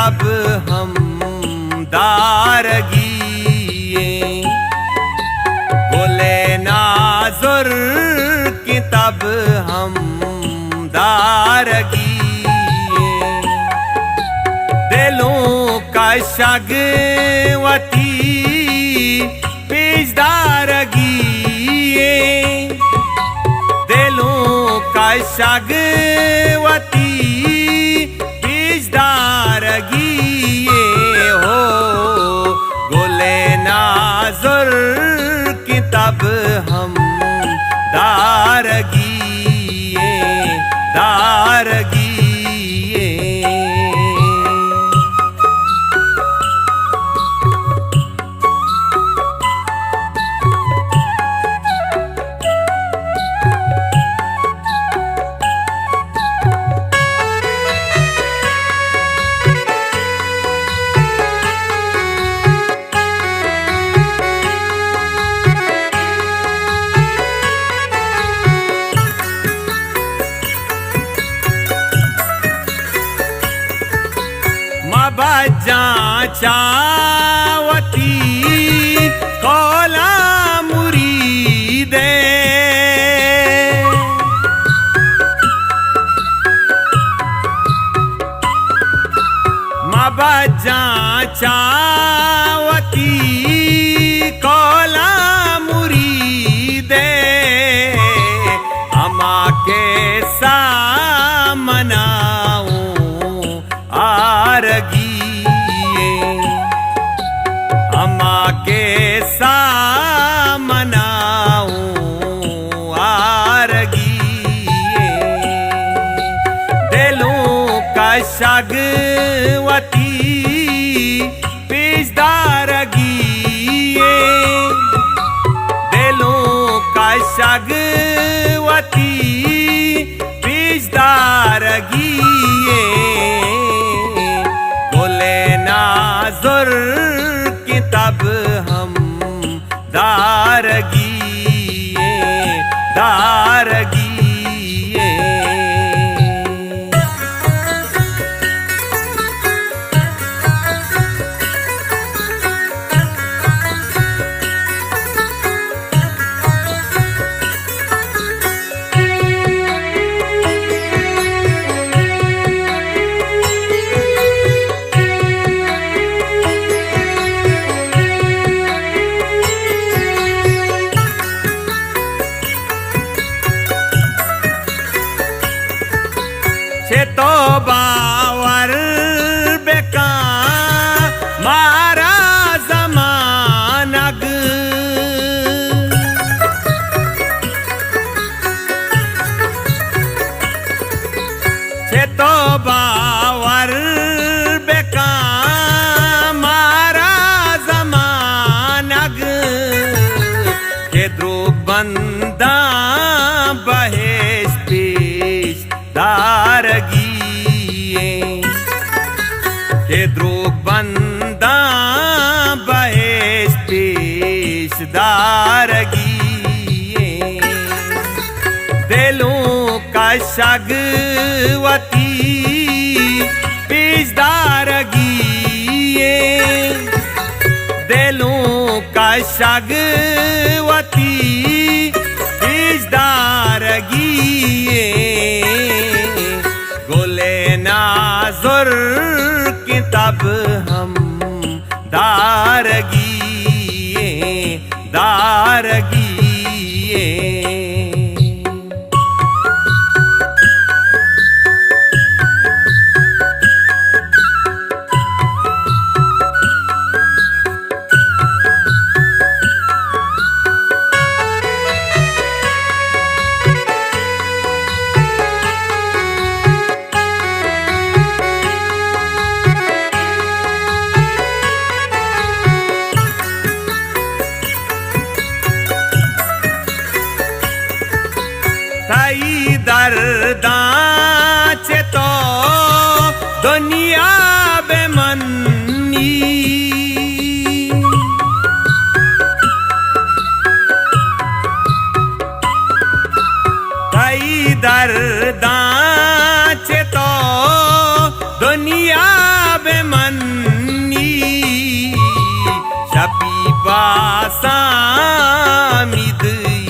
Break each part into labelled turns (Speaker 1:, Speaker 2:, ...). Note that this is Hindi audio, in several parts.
Speaker 1: तब हम दारगिए, बोले नाजुर की तब हम दारगिए, दिलों का शगवती पेशदारगिए, दिलों का शगवती पेशदारगिए हो, गोले नाजुर की तब हम दारगिए दारगिए। बजा चावती कोला मुरीदे, बजा चावती कोला मुरीदे, अमा के सामनाऊं आरगिए, अमा के सामनाऊं आरगिए, दिलों का शगवती पेशदारगिए, दिलों का शगवती पेशदारगिए, बोले नाजुर की तब हम दारगिए दारगिए। तो बावर बेका मारा जमानग, तो बावर बेका मारा जमानग, के द्रुग बंदा बहेश पेश दारगिए, के द्रुग बंदा बहेश पेश दारगिए, दिलों का शगवती पेशदारगिए, दिलों का शगवती पेशदारगिए, गोले नाजुर की तब हम दारगिए दारगिए। दर्दाचे तो दुनिया बेमन्नी, कई दर्दाचे तो दुनिया बेमन्नी, पासामिद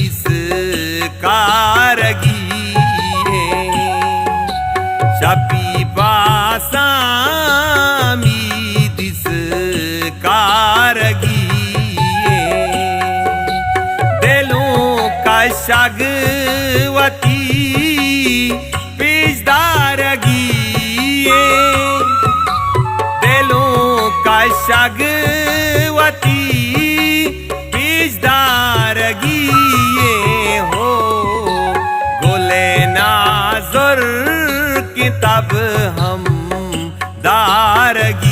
Speaker 1: इस कारगी शपी पासामिद इस कारगी दिलों का शगवती पेशदारगी दिलों का शगवती पेशदारगी हो गुले नाजुर की तब हम दारगी